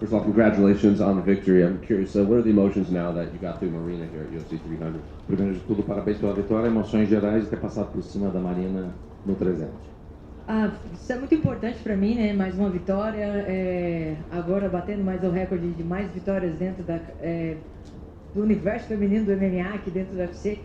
First of all, congratulations on the victory. I'm curious, what are the emotions now that you got through Marina here at UFC 300? Primeiro de tudo, parabéns pela vitória, emoções gerais de ter passado por cima da Marina no 300. Isso é muito importante para mim, né? Mais uma vitória, agora batendo mais o recorde de mais vitórias dentro do universo feminino do MMA aqui dentro do UFC.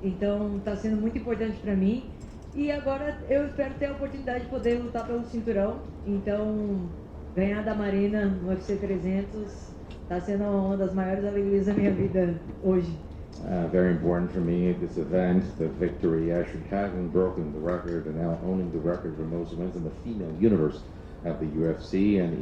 Então, está sendo muito importante para mim. E agora eu espero ter a oportunidade de poder lutar pelo cinturão. Então, ganhar da Marina no UFC 300 está sendo uma das maiores alegrias da minha vida hoje. Very important for me, this event, the victory, actually having broken the record and now owning the record for most wins in the female universe of the UFC. And,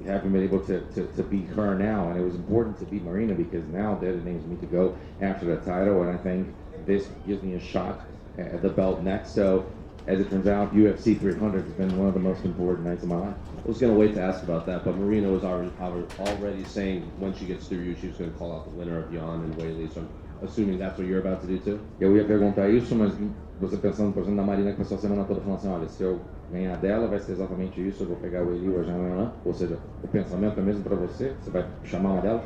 having been able to beat her now, and it was important to beat Marina because now that enables me to go after the title, and I think this gives me a shot at the belt next. So, as it turns out, UFC 300 has been one of the most important nights of my life. I was going to wait to ask about that, but Marina was already saying when she gets through you, she was going to call out the winner of Jan and Weili. So I'm assuming that's what you're about to do too? Eu ia perguntar isso, mas você pensando, por exemplo, na Marina que passou a semana toda falando assim, olha, se eu ganhar dela vai ser exatamente isso, eu vou pegar o Eli ou a Janela, ou seja, o pensamento é mesmo para você? Você vai chamar uma delas?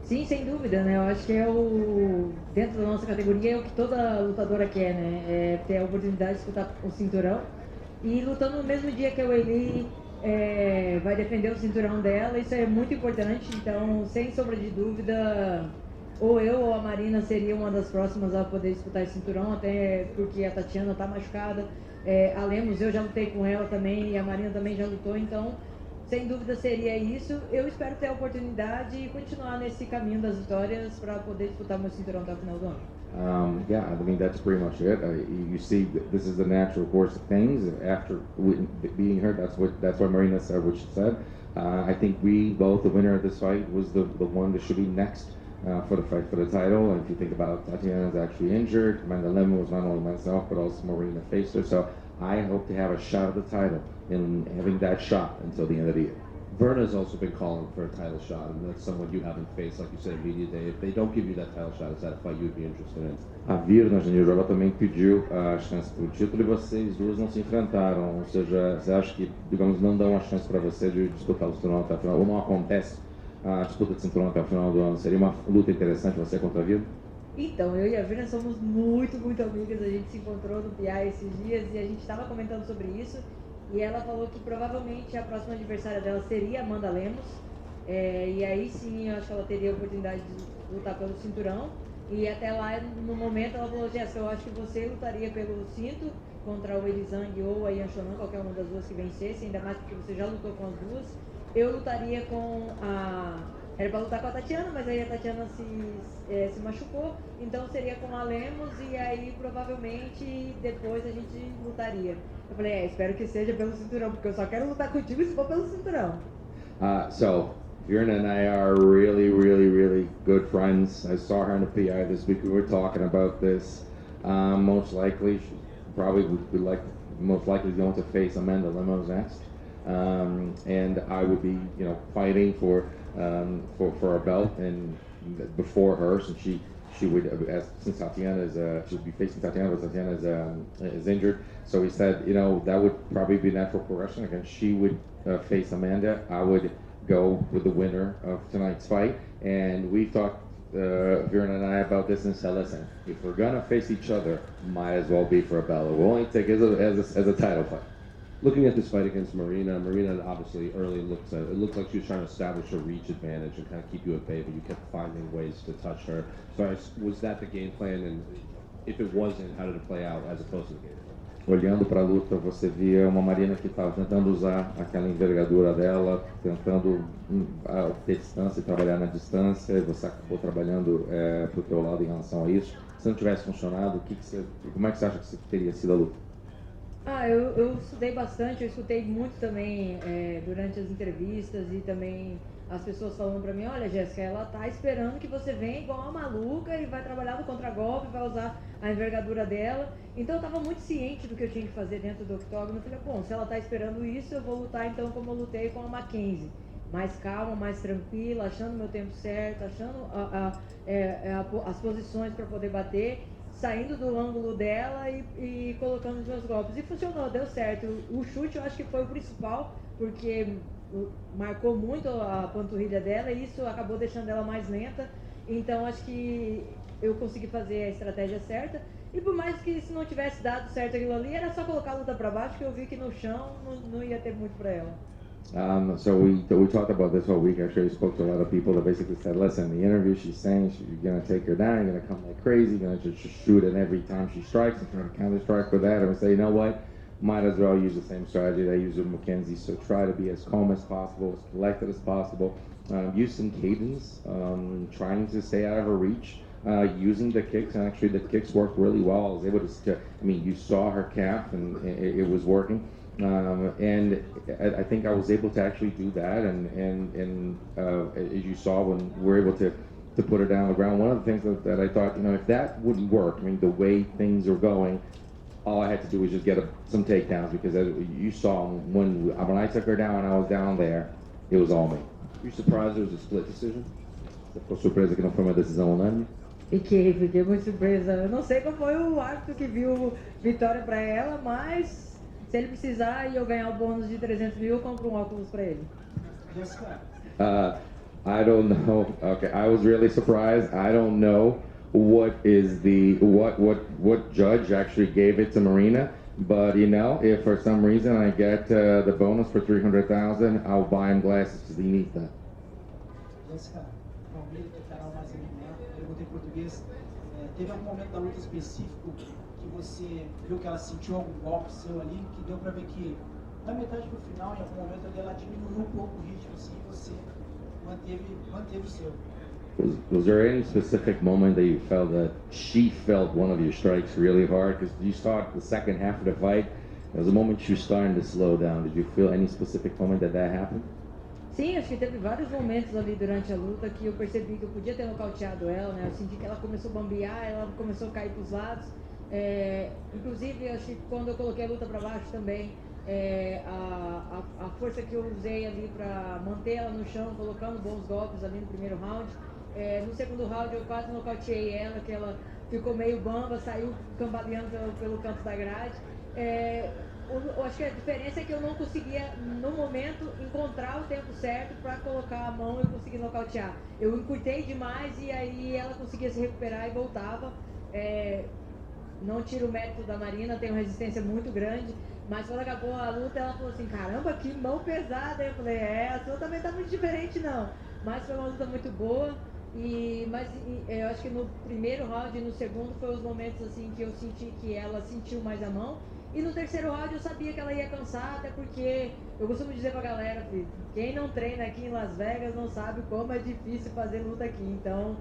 Sim, sem dúvida, né? Eu acho que dentro da nossa categoria é o que toda lutadora quer, né? É ter a oportunidade de disputar o cinturão. E lutando no mesmo dia que a Weili vai defender o cinturão dela, isso é muito importante. Então, sem sombra de dúvida, ou eu ou a Marina seria uma das próximas a poder disputar esse cinturão, até porque a Tatiana está machucada. A Lemos, eu já lutei com ela também, e a Marina também já lutou, então sem dúvida seria isso. Eu espero ter a oportunidade e continuar nesse caminho das vitórias para poder disputar meu cinturão até o final do ano. Yeah, I mean, that's pretty much it. You see, this is the natural course of things. After being hurt, that's what Marina said, what she said. I think we both, the winner of this fight, was the one that should be next for the fight for the title. And if you think about it, Tatiana's actually injured. Amanda Lemon was not only myself, but also Marina faced her. So I hope to have a shot at the title and having that shot until the end of the year. Verna's also been calling for a title shot, and that's someone you haven't faced, like you said, in media day. If they don't give you that title shot, is that a fight you'd be interested in? A Virna, Janil, ela também pediu a chance para o título e vocês duas não se enfrentaram. Ou seja, você acha que, digamos, não dão a chance para você de disputar o cinturão até o final, ou não acontece a disputa de cinturão até o final do ano? Seria uma luta interessante você contra a Virna? Então, eu e a Virna somos muito, muito amigas. A gente se encontrou no PA esses dias e a gente estava comentando sobre isso. E ela falou que provavelmente a próxima adversária dela seria a Amanda Lemos. E aí sim, eu acho que ela teria a oportunidade de lutar pelo cinturão. E até lá, no momento, ela falou, Jéssica, eu acho que você lutaria pelo cinto contra o Elisang ou a Yan Shonan, qualquer uma das duas que vencesse, ainda mais porque você já lutou com as duas. Eu lutaria com a... Era para lutar com a Tatiana, mas aí a Tatiana se machucou, então seria com a Lemos e aí provavelmente depois a gente lutaria. Eu falei, espero que seja pelo cinturão, porque eu só quero lutar contigo se for pelo cinturão. So, Virna and I are really, really, really good friends. I saw her in the PI this week. We were talking about this. Most likely, she probably would most likely going to face Amanda Lemos next. And I would be, fighting for a belt and before her, since she would, since Tatiana she would be facing Tatiana, but Tatiana is injured. So he said, that would probably be natural progression. Again, she would face Amanda. I would go with the winner of tonight's fight. And we talked, Virna and I, about this and said, listen, if we're gonna face each other, might as well be for a belt. We'll only take it as a title fight. Looking at this fight against Marina obviously early it looked like she was trying to establish a reach advantage and kind of keep you at bay, but you kept finding ways to touch her. So was that the game plan? And if it wasn't, how did it play out as opposed to the game plan? Olhando para a luta, você via uma Marina que estava tentando usar aquela envergadura dela, tentando ter distância e trabalhar na distância, e você acabou trabalhando para o teu lado em relação a isso. Se não tivesse funcionado, como é que você acha que teria sido a luta? Eu estudei bastante, eu escutei muito também durante as entrevistas e também as pessoas falando pra mim, olha Jéssica, ela tá esperando que você venha igual uma maluca e vai trabalhar no contragolpe, vai usar a envergadura dela. Então eu tava muito ciente do que eu tinha que fazer dentro do octógono. Eu falei, bom, se ela tá esperando isso, eu vou lutar então como eu lutei com a Mackenzie. Mais calma, mais tranquila, achando o meu tempo certo, achando as posições para poder bater, saindo do ângulo dela e colocando os meus golpes. E funcionou, deu certo. O chute eu acho que foi o principal, porque marcou muito a panturrilha dela e isso acabou deixando ela mais lenta. Então acho que eu consegui fazer a estratégia certa. E por mais que se não tivesse dado certo aquilo ali, era só colocar a luta para baixo, que eu vi que no chão não ia ter muito para ela. So we talked about this whole week. Actually, we spoke to a lot of people that basically said, listen, the interview she's saying you're going to take her down, you're going to come like crazy, you're going to just shoot it every time she strikes and try to counter strike with that. And we say, you know what? Might as well use the same strategy they use with Mackenzie. So try to be as calm as possible, as collected as possible. Use some cadence, trying to stay out of her reach. Using the kicks, and actually the kicks worked really well. I was able to, I mean, you saw her calf, and it was working. And I think I was able to actually do that, and as you saw when we were able to put her down on the ground. One of the things that I thought, you know, if that wouldn't work, I mean, the way things are going, all I had to do was just get some takedowns, because as you saw when I took her down and I was down there, it was all me. Were you surprised there was a split decision? Você ficou surpresa que não foi uma decisão unânime? Fiquei muito surpresa. Eu não sei qual foi o árbitro que viu vitória para ela, mas se ele precisar e eu ganhar o bônus de 300 mil, eu compro um óculos para ele. I don't know. Okay, I was really surprised. I don't know what judge actually gave it to Marina, but you know, if for some reason I get the bonus for 300,000, I'll buy him glasses because he needs that. Jessica, Palmeiras, canal mais eliminado, pergunta em português. Teve algum momento da luta específico que você viu que ela sentiu algum golpe seu ali, que deu pra ver que da metade pro final, em algum momento ali, ela diminuiu um pouco o ritmo, assim, e você manteve o seu? Was there any specific moment that you felt that she felt one of your strikes really hard? Because you saw the second half of the fight, there was a moment she was starting to slow down. Did you feel any specific moment that happened? Sim, acho que teve vários momentos ali durante a luta que eu percebi que eu podia ter nocauteado ela, né? Eu senti que ela começou a bambear, ela começou a cair para os lados. Inclusive, acho que quando eu coloquei a luta para baixo também, a força que eu usei ali para manter ela no chão, colocando bons golpes ali no primeiro round. No segundo round eu quase nocauteei ela, que ela ficou meio bamba, saiu cambaleando pelo canto da grade. Eu acho que a diferença é que eu não conseguia, no momento, encontrar o tempo certo para colocar a mão e conseguir nocautear. Eu encurtei demais e aí ela conseguia se recuperar e voltava. Não tiro o mérito da Marina, tem uma resistência muito grande, mas quando acabou a luta ela falou assim, caramba, que mão pesada. Eu falei, a sua também tá muito diferente não. Mas foi uma luta muito boa. Mas eu acho que no primeiro round e no segundo foi os momentos assim que eu senti que ela sentiu mais a mão. E no terceiro round eu sabia que ela ia cansar, até porque eu costumo dizer pra galera, filho, quem não treina aqui em Las Vegas não sabe como é difícil fazer luta aqui. Então,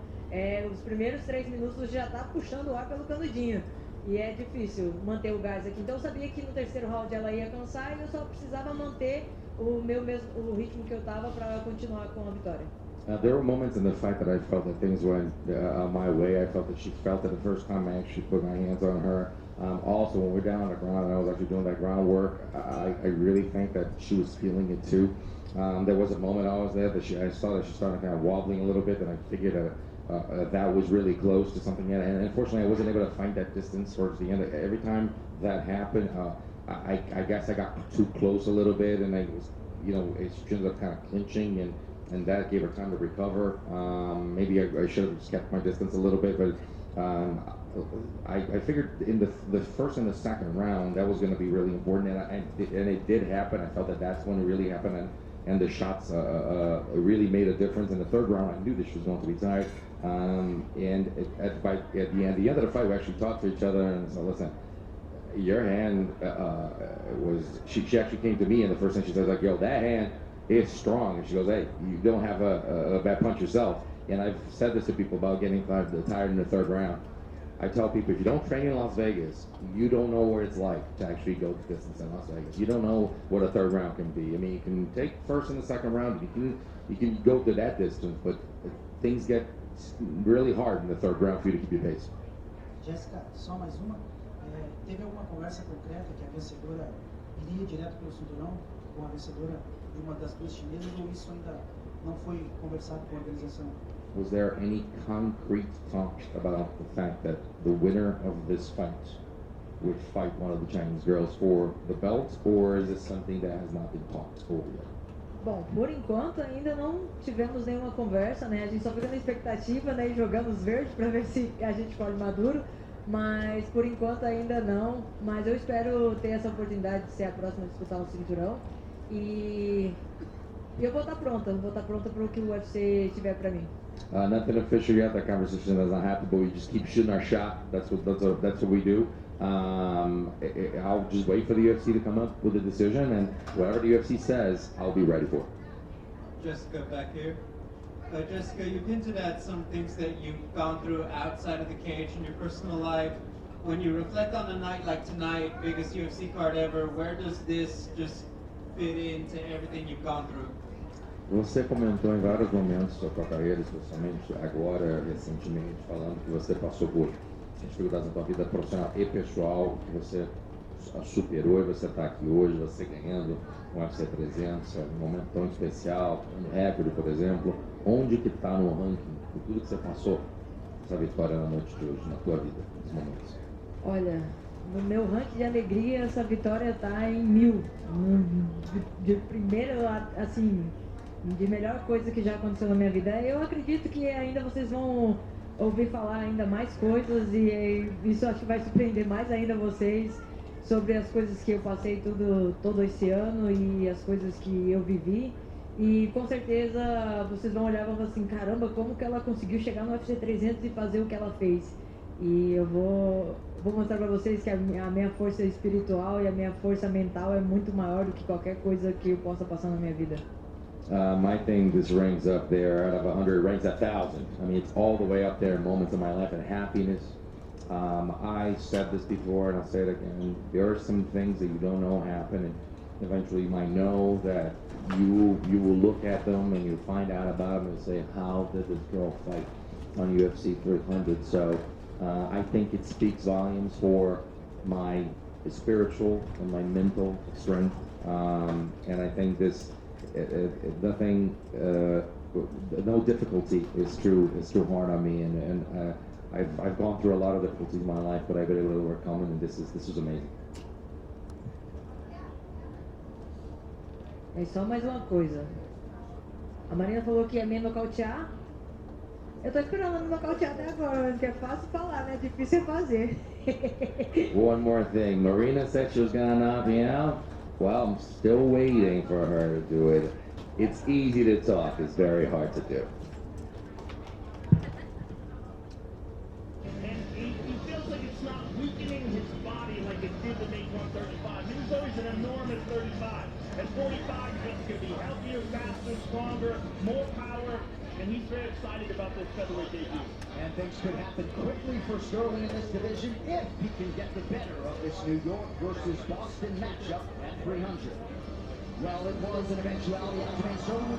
os primeiros 3 minutos já tá puxando o ar pelo canudinho. E é difícil manter o gás aqui. Então eu sabia que no terceiro round ela ia cansar e eu só precisava manter o ritmo que eu tava para continuar com a vitória. There were moments in the fight that I felt that things went my way. I felt that she felt it the first time I actually put my hands on her. Also, when we're down on the ground and I was actually doing that ground work, I really think that she was feeling it too. There was a moment I was there that I saw that she started kind of wobbling a little bit, and I figured that was really close to something. And unfortunately, I wasn't able to find that distance towards the end. Every time that happened, I guess I got too close a little bit, and I was, she ended up kind of clinching, and that gave her time to recover. Maybe I should have just kept my distance a little bit, but I figured in the first and the second round that was going to be really important, and it did happen. I felt that that's when it really happened, and the shots really made a difference. In the third round, I knew that she was going to be tired, and at the end of the fight, we actually talked to each other and said, listen, your hand she actually came to me in the first thing she says, like, yo, that hand is strong. And she goes, hey, you don't have a bad punch yourself. And I've said this to people about getting tired in the third round. I tell people, if you don't train in Las Vegas, you don't know what it's like to actually go the distance in Las Vegas. You don't know what a third round can be. I mean, you can take first and the second round, you can go to that distance, but things get really hard in the third round for you to keep your pace. Jessica, só mais uma. Teve alguma conversa concreta que a vencedora iria direto pelo cinturão com a vencedora de uma das duas chinesas, ou isso ainda não foi conversado com a organização? Was there any concrete talk about the fact that the winner of this fight would fight one of the Chinese girls for the belt, or is this something that has not been talked over yet? Bom, por enquanto ainda não tivemos nenhuma conversa, né? A gente só fica na expectativa, né? E jogamos verde para ver se a gente colhe maduro. Mas por enquanto ainda não. Mas eu espero ter essa oportunidade de ser a próxima a disputar o cinturão. E eu vou estar pronta para o que o UFC tiver para mim. Nothing official yet. That conversation doesn't happen, but we just keep shooting our shot. That's what we do. I'll just wait for the UFC to come up with a decision, and whatever the UFC says, I'll be ready for it. Jessica back here. Jessica, you've hinted at some things that you've gone through outside of the cage in your personal life. When you reflect on a night like tonight, biggest UFC card ever, where does this just fit into everything you've gone through? Você comentou em vários momentos da sua carreira, especialmente agora, recentemente, falando que você passou por dificuldades na sua vida profissional e pessoal, que você superou e você está aqui hoje, você ganhando um UFC 300, um momento tão especial, um recorde, por exemplo. Onde que está no ranking de tudo que você passou, essa vitória na noite de hoje, na tua vida, nesses momentos? Olha, no meu ranking de alegria, essa vitória está em 1000. De primeiro, assim, de melhor coisa que já aconteceu na minha vida. Eu acredito que ainda vocês vão ouvir falar ainda mais coisas e isso acho que vai surpreender mais ainda vocês sobre as coisas que eu passei todo esse ano e as coisas que eu vivi. E com certeza vocês vão olhar e vão falar assim, caramba, como que ela conseguiu chegar no UFC 300 e fazer o que ela fez? E eu vou mostrar para vocês que a minha força espiritual e a minha força mental é muito maior do que qualquer coisa que eu possa passar na minha vida. My thing, this ranks up there out of 100, ranks 1,000. I mean, it's all the way up there, moments of my life and happiness. I said this before and I'll say it again. There are some things that you don't know happen, and eventually you might know that you will look at them and you'll find out about them and say, how did this girl fight on UFC 300? So I think it speaks volumes for my spiritual and my mental strength. And I think this, nothing, no difficulty is too hard on me, and I've gone through a lot of difficulties in my life, but I've been able to overcome them, and this is amazing. É só mais uma coisa. A Marina falou que ia me nocautear. Eu tô esperando ela me nocautear até agora, porque é fácil falar, né? Difícil é fazer. One more thing. Marina said she was gonna knock me out. Well, I'm still waiting for her to do it. It's easy to talk. It's very hard to do. And he feels like it's not weakening his body like it did to make 135. He was always an enormous 35. At 45, he's going to be healthier, faster, stronger, more power, and he's very excited about this featherweight debut. And things could happen quickly for Sterling in this division if he can get the better of this New York versus Boston matchup at 300. Well, it was an eventuality. Sterling